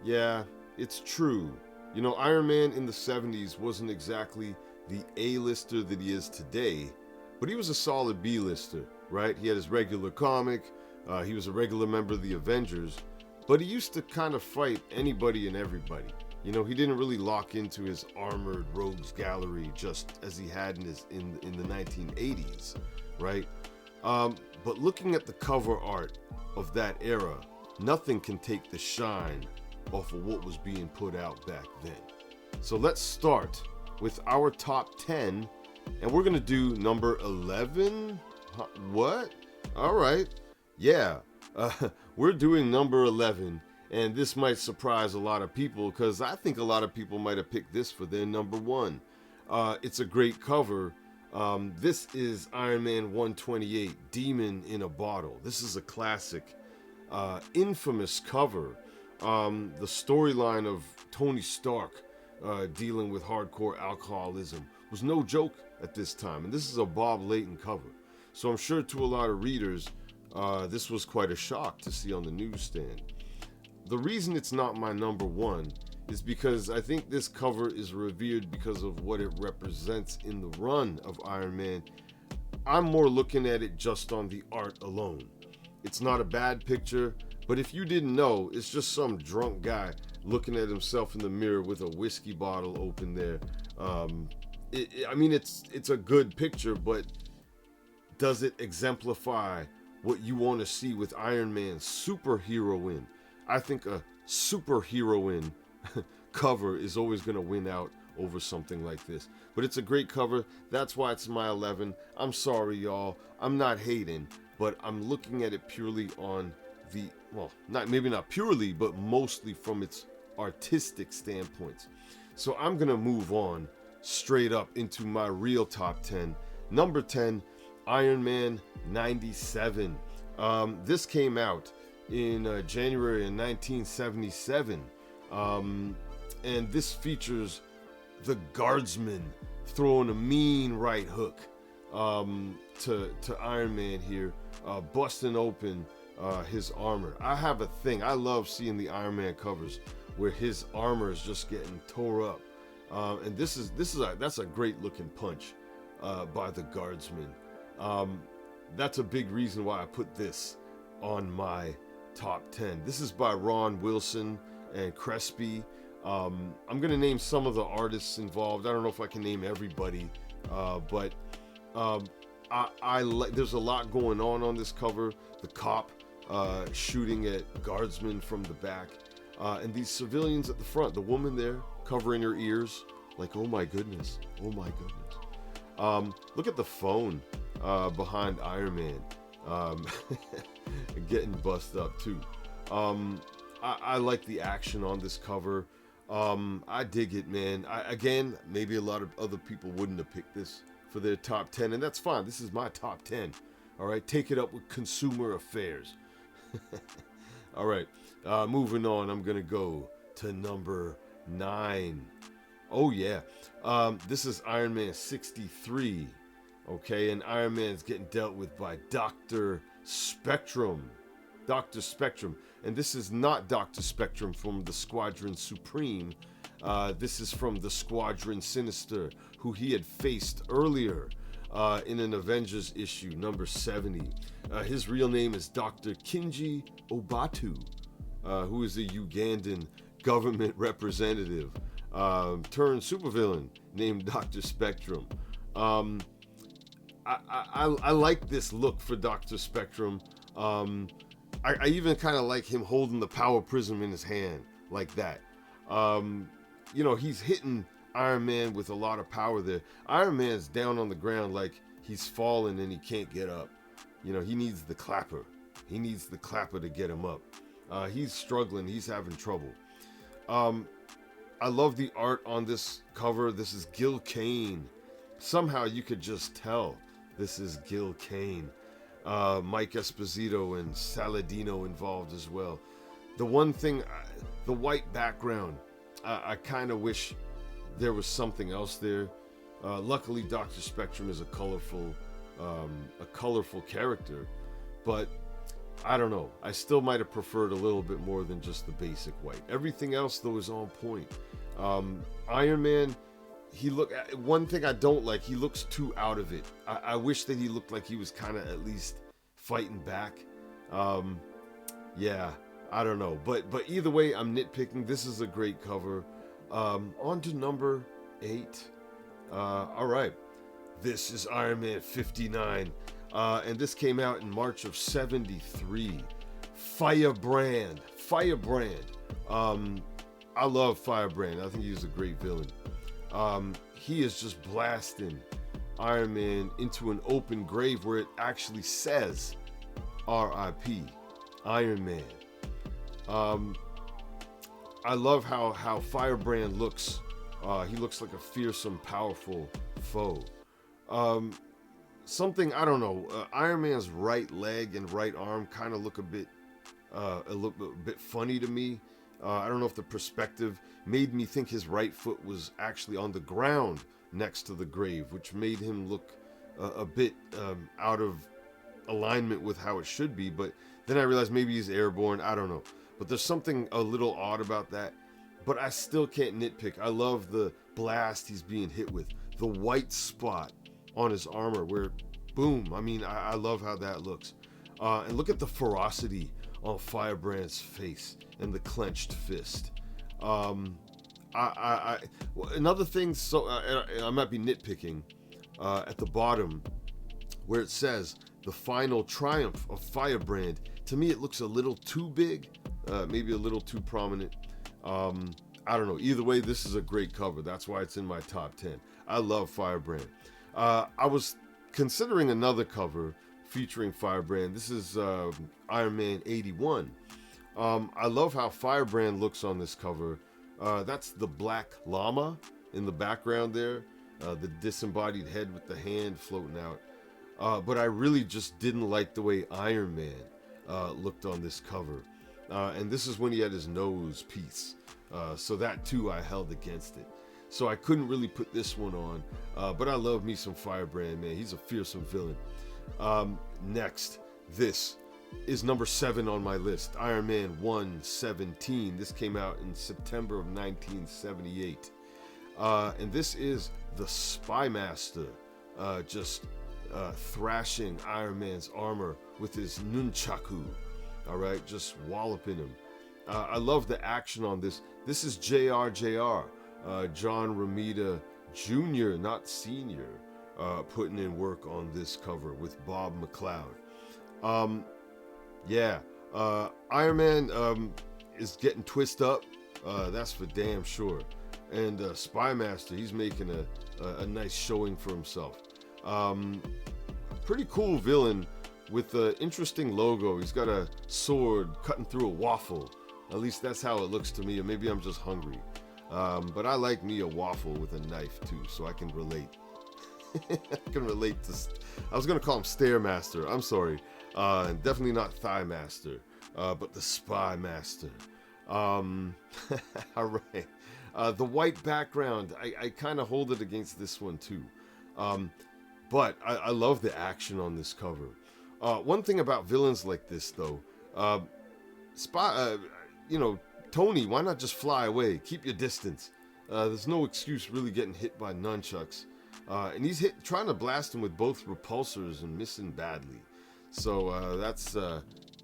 Yeah, it's true. You know, Iron Man in the 70s wasn't exactly the A-lister that he is today, but he was a solid B-lister, right? He had his regular comic, he was a regular member of the Avengers, but he used to kind of fight anybody and everybody. You know, he didn't really lock into his armored rogues gallery just as he had in the 1980s, right? But looking at the cover art of that era, nothing can take the shine off of what was being put out back then. So let's start with our top 10, and we're gonna do number 11. Huh, what? All right, yeah, we're doing number 11, and this might surprise a lot of people because I think a lot of people might have picked this for their number one. It's a great cover. This is Iron Man 128, Demon in a Bottle. This is a classic, infamous cover. The storyline of Tony Stark dealing with hardcore alcoholism was no joke at this time, and this is a Bob Layton cover. So I'm sure to a lot of readers, this was quite a shock to see on the newsstand. The reason it's not my number one is because I think this cover is revered because of what it represents in the run of Iron Man. I'm more looking at it just on the art alone. It's not a bad picture, but if you didn't know, it's just some drunk guy looking at himself in the mirror with a whiskey bottle open there. I mean, it's a good picture, but does it exemplify what you want to see with Iron Man's superheroine? I think a superheroine cover is always going to win out over something like this. But it's a great cover. That's why it's my 11. I'm sorry, y'all. I'm not hating, but I'm looking at it purely on the, well, not purely, but mostly from its artistic standpoints. So I'm going to move on straight up into my real top 10. Number 10, Iron Man 97. This came out in January of 1977. And this features the Guardsman throwing a mean right hook to Iron Man here, busting open his armor. I have a thing. I love seeing the Iron Man covers where his armor is just getting tore up. And that's a great looking punch by the Guardsman. That's a big reason why I put this on my top 10. This is by Ron Wilson and Crespi. I'm gonna name some of the artists involved. I don't know if I can name everybody, but I like. There's a lot going on this cover. The cop shooting at Guardsman from the back, and these civilians at the front. The woman there covering her ears, like, oh my goodness, oh my goodness. Look at the phone behind Iron Man, getting bust up too. I like the action on this cover. I dig it, man. Again, maybe a lot of other people wouldn't have picked this for their top 10, and that's fine. This is my top 10. All right, take it up with Consumer Affairs. All right, moving on. I'm gonna go to number 9. Oh yeah, this is Iron Man 63. Okay, and Iron Man's getting dealt with by Dr. Spectrum. Dr. Spectrum. And this is not Dr. Spectrum from the Squadron Supreme. This is from the Squadron Sinister, who he had faced earlier in an Avengers issue, number 70. His real name is Dr. Kinji Obatu, who is a Ugandan government representative turned supervillain named Dr. Spectrum. I like this look for Dr. Spectrum. I even kind of like him holding the power prism in his hand like that. You know, he's hitting Iron Man with a lot of power there. Iron Man's down on the ground like he's fallen and he can't get up. You know, he needs the clapper. He needs the clapper to get him up. He's struggling. He's having trouble. I love the art on this cover. This is Gil Kane. Somehow you could just tell this is Gil Kane. Mike Esposito and Saladino involved as well. The one thing, the white background, I kind of wish there was something else there. Luckily, Dr. Spectrum is a colorful character, but I don't know. I still might have preferred a little bit more than just the basic white. Everything else though is on point. Iron Man, one thing I don't like, he looks too out of it. I wish that he looked like he was kind of at least fighting back. Yeah, I don't know, but either way, I'm nitpicking. This is a great cover. On to number 8. All right, this is Iron Man 59, and this came out in March of '73. Firebrand. I love Firebrand. I think he's a great villain. He is just blasting Iron Man into an open grave where it actually says R.I.P. Iron Man. I love how Firebrand looks. He looks like a fearsome, powerful foe. Something, I don't know. Iron Man's right leg and right arm kind of look a bit funny to me. I don't know if the perspective made me think his right foot was actually on the ground next to the grave, which made him look a bit out of alignment with how it should be. But then I realized maybe he's airborne. I don't know. But there's something a little odd about that. But I still can't nitpick. I love the blast he's being hit with. The white spot on his armor where, boom. I mean, I love how that looks. And look at the ferocity on Firebrand's face and the clenched fist. Another thing, so I might be nitpicking, at the bottom where it says the final triumph of Firebrand. To me, it looks a little too big, maybe a little too prominent. I don't know. Either way, this is a great cover. That's why it's in my top 10. I love Firebrand. I was considering another cover featuring Firebrand. This is Iron Man 81. I love how Firebrand looks on this cover. That's the black llama in the background there, the disembodied head with the hand floating out. But I really just didn't like the way Iron Man looked on this cover. And this is when he had his nose piece. So that too I held against it. So I couldn't really put this one on. But I love me some Firebrand, man. He's a fearsome villain. Next, this is number 7 on my list. Iron Man 117. This came out in September of 1978. And this is the Spymaster, just thrashing Iron Man's armor with his nunchaku. All right, just walloping him. I love the action on this. This is John Romita Jr., not Senior, putting in work on this cover with Bob McLeod. Iron Man is getting twisted up. That's for damn sure. And Spymaster, he's making a nice showing for himself. Pretty cool villain with an interesting logo. He's got a sword cutting through a waffle. At least that's how it looks to me, or maybe I'm just hungry. But I like me a waffle with a knife too, so I can relate. I can relate to... I was going to call him Stairmaster. I'm sorry. Definitely not Thigh Master, but the Spymaster. All right. The white background, I kind of hold it against this one too. But I love the action on this cover. One thing about villains like this, though, Tony, why not just fly away? Keep your distance. There's no excuse really getting hit by nunchucks. And he's trying to blast him with both repulsors and missing badly. So that's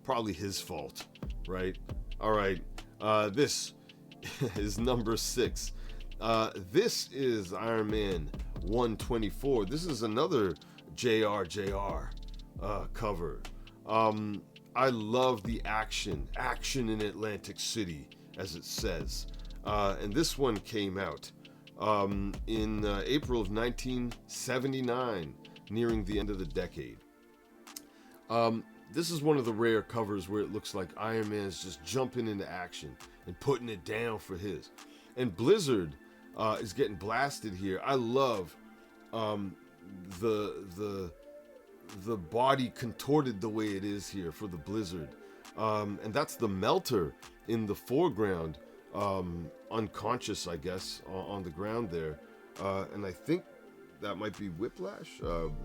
probably his fault, right? All right. This is number 6. This is Iron Man 124. This is another JR cover. I love the action in Atlantic City, as it says. And this one came out in April of 1979, nearing the end of the decade. This is one of the rare covers where it looks like Iron Man's just jumping into action and putting it down for his. And Blizzard is getting blasted here. I love the body contorted the way it is here for the Blizzard. And that's the Melter in the foreground, unconscious, I guess, on the ground there. And I think that might be Whiplash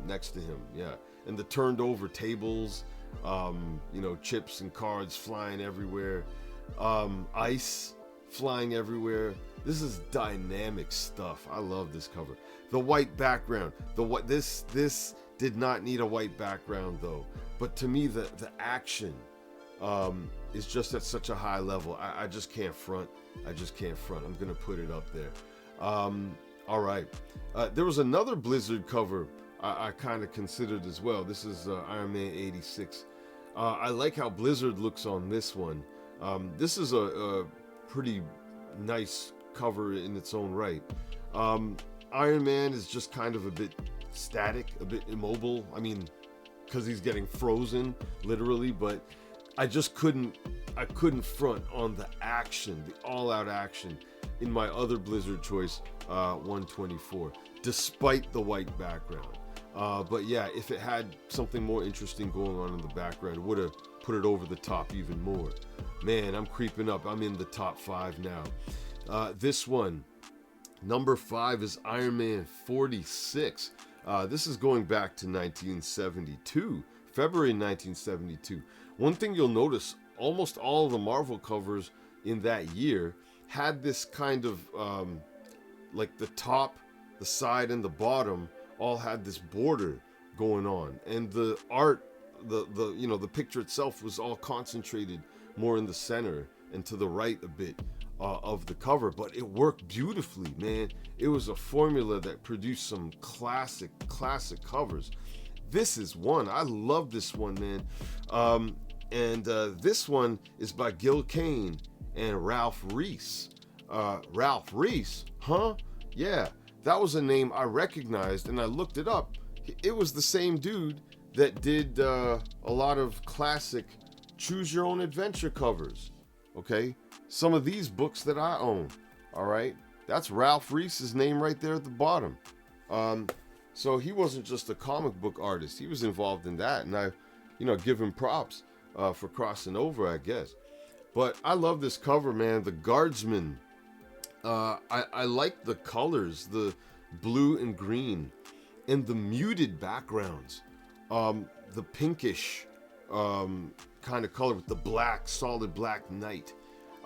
next to him, yeah. And the turned over tables. You know, chips and cards flying everywhere, ice flying everywhere. This is dynamic stuff. I love this cover. The white background. This did not need a white background though. But to me, the action is just at such a high level. I just can't front. I just can't front. I'm gonna put it up there. All right. There was another Blizzard cover I kind of considered as well. This is Iron Man 86. I like how Blizzard looks on this one. This is a pretty nice cover in its own right. Iron Man is just kind of a bit static, a bit immobile. I mean, because he's getting frozen, literally, but I couldn't front on the action, the all-out action in my other Blizzard choice, 124, despite the white background. But yeah, if it had something more interesting going on in the background, it would have put it over the top even more. Man, I'm creeping up. I'm in the top 5 now. This one, number 5, is Iron Man 46. This is going back to 1972, February 1972. One thing you'll notice, almost all of the Marvel covers in that year had this kind of, like the top, the side, and the bottom all had this border going on, and the art, the picture itself was all concentrated more in the center and to the right a bit of the cover, but it worked beautifully, man. It was a formula that produced some classic covers. This is one. I love this one, man. And this one is by Gil Kane and Ralph Reese. Ralph Reese? Huh? Yeah, that was a name I recognized, and I looked it up. It was the same dude that did a lot of classic choose your own adventure covers. Okay? Some of these books that I own. All right? That's Ralph Reese's name right there at the bottom. So he wasn't just a comic book artist. He was involved in that, and I, give him props for crossing over, I guess. But I love this cover, man. The Guardsman. I like the colors, the blue and green, and the muted backgrounds. The pinkish kind of color with the black, solid black night,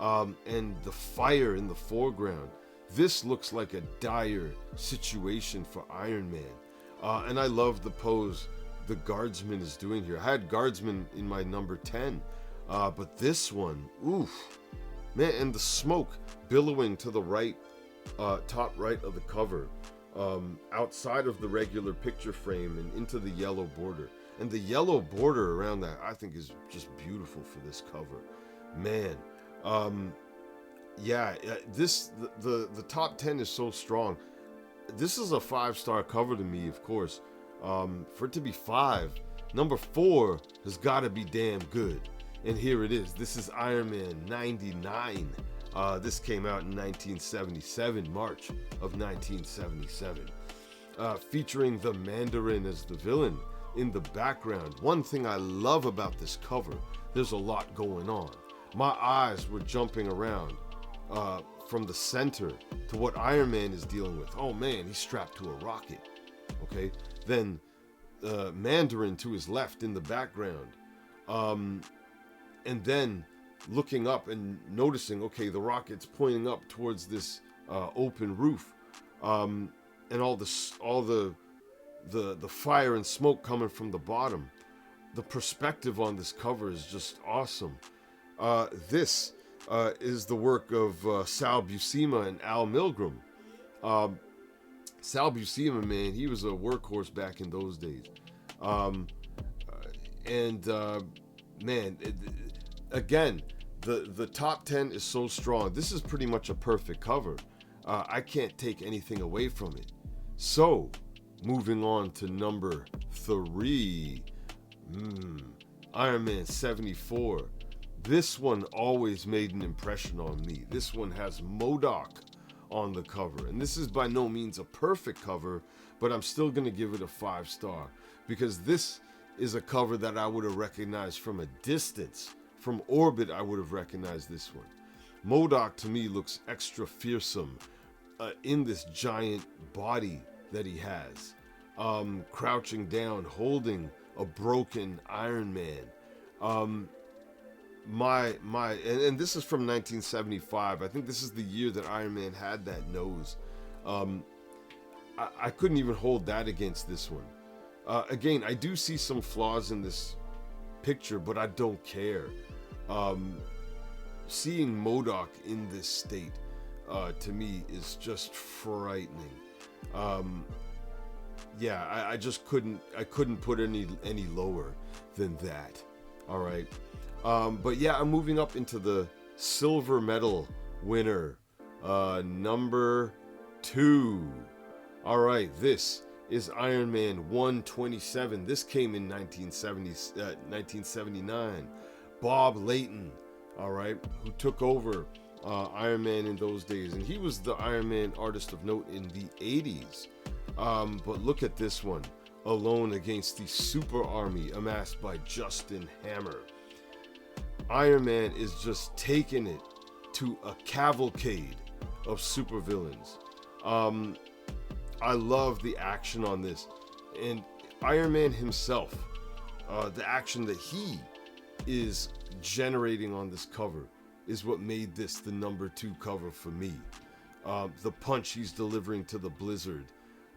and the fire in the foreground. This looks like a dire situation for Iron Man. And I love the pose the Guardsman is doing here. I had Guardsman in my number 10, but this one, oof. Man, and the smoke billowing to the right, top right of the cover, outside of the regular picture frame and into the yellow border. And the yellow border around that, I think, is just beautiful for this cover. Man, yeah, the top 10 is so strong. This is a 5-star cover to me, of course. For it to be 5, number 4 has got to be damn good. And here it is. This is Iron Man 99. This came out in 1977, March of 1977. Featuring the Mandarin as the villain in the background. One thing I love about this cover, there's a lot going on. My eyes were jumping around from the center to what Iron Man is dealing with. Oh man, he's strapped to a rocket. Okay, then Mandarin to his left in the background. And then looking up and noticing, okay, the rocket's pointing up towards this open roof, and all the fire and smoke coming from the bottom. The perspective on this cover is just awesome. This is the work of Sal Buscema and Al Milgrom. Sal Buscema, man, he was a workhorse back in those days. Man, again, the top 10 is so strong. This is pretty much a perfect cover. I can't take anything away from it. So, moving on to number 3. Iron Man 74. This one always made an impression on me. This one has Modok on the cover. And this is by no means a perfect cover, but I'm still going to give it a 5-star because this is a cover that I would have recognized from a distance. From orbit, I would have recognized this one. Modok to me looks extra fearsome in this giant body that he has. Crouching down, holding a broken Iron Man. And this is from 1975. I think this is the year that Iron Man had that nose. I couldn't even hold that against this one. Again, I do see some flaws in this picture, but I don't care. Seeing Modok in this state, to me, is just frightening. I just couldn't put any lower than that. All right. But yeah, I'm moving up into the silver medal winner, number 2. All right, this is Iron Man 127. This came in 1979. Bob Layton, all right, who took over Iron Man in those days, and he was the Iron Man artist of note in the 80s. But look at this one, alone against the super army amassed by Justin Hammer. Iron Man is just taking it to a cavalcade of supervillains. I love the action on this, and Iron Man himself, the action that he is generating on this cover is what made this the number 2 cover for me. The punch he's delivering to the Blizzard,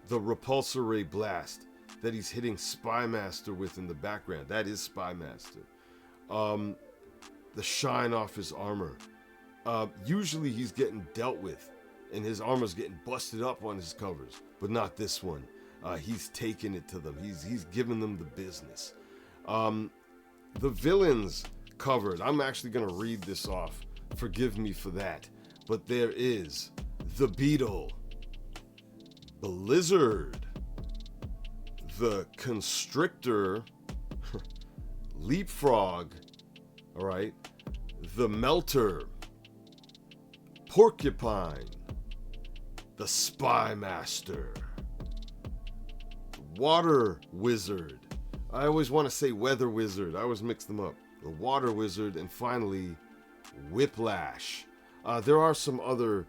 the repulsor ray blast that he's hitting Spymaster with in the background, that is Spymaster. The shine off his armor. Usually he's getting dealt with and his armor's getting busted up on his covers, but not this one. He's taking it to them. He's giving them the business. The villains covered. I'm actually going to read this off. Forgive me for that. But there is the Beetle, Blizzard, the Constrictor, Leapfrog, all right, the Melter, Porcupine, the Spymaster, Water Wizard. I always want to say Weather Wizard. I always mix them up. The Water Wizard, and finally, Whiplash. There are some other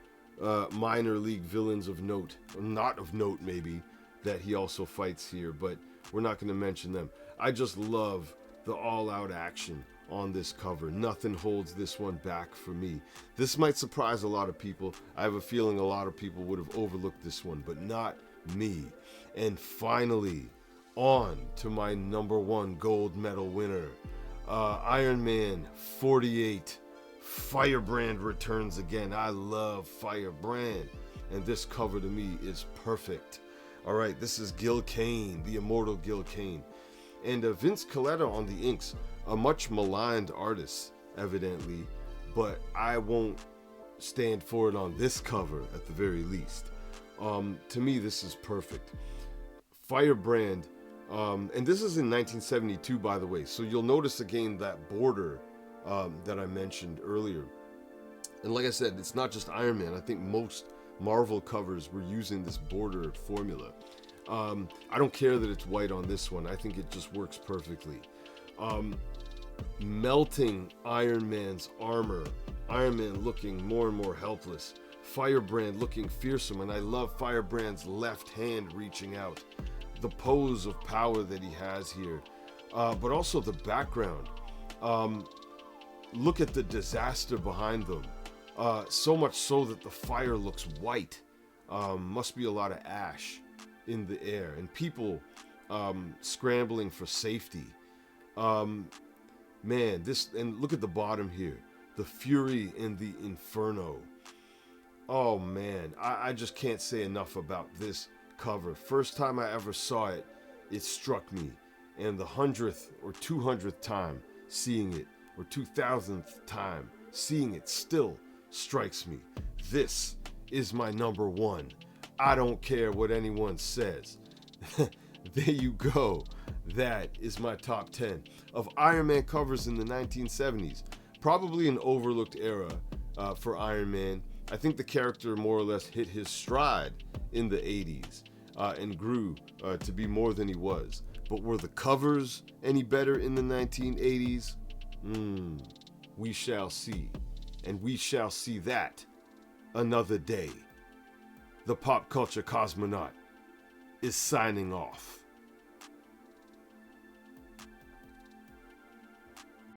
minor league villains of note, not of note maybe, that he also fights here, but we're not going to mention them. I just love the all-out action on this cover. Nothing holds this one back for me. This might surprise a lot of people. I have a feeling a lot of people would have overlooked this one, but not me. And finally, on to my number 1 gold medal winner, Iron Man 48. Firebrand returns again. I love Firebrand, and this cover to me is perfect. All right, this is Gil Kane, the immortal Gil Kane, and Vince Colletta on the inks, a much maligned artist, evidently, but I won't stand for it on this cover at the very least. To me, this is perfect. Firebrand, and this is in 1972, by the way, so you'll notice again that border that I mentioned earlier. And like I said, it's not just Iron Man. I think most Marvel covers were using this border formula. I don't care that it's white on this one. I think it just works perfectly. Melting Iron Man's armor. Iron Man looking more and more helpless. Firebrand looking fearsome, and I love Firebrand's left hand reaching out. The pose of power that he has here. But also the background. Look at the disaster behind them. So much so that the fire looks white. Must be a lot of ash in the air. And people scrambling for safety. Man, this, and look at the bottom here. The Fury in the Inferno. Oh man, I just can't say enough about this cover. First time I ever saw it, it struck me. And the 100th or 200th time seeing it, or 2000th time seeing it, still strikes me. This is my number 1. I don't care what anyone says. There you go. That is my top 10 of Iron Man covers in the 1970s. Probably an overlooked era for Iron Man. I think the character more or less hit his stride in the 80s and grew to be more than he was. But were the covers any better in the 1980s? We shall see. And we shall see that another day. The Pop Culture Cosmonaut is signing off.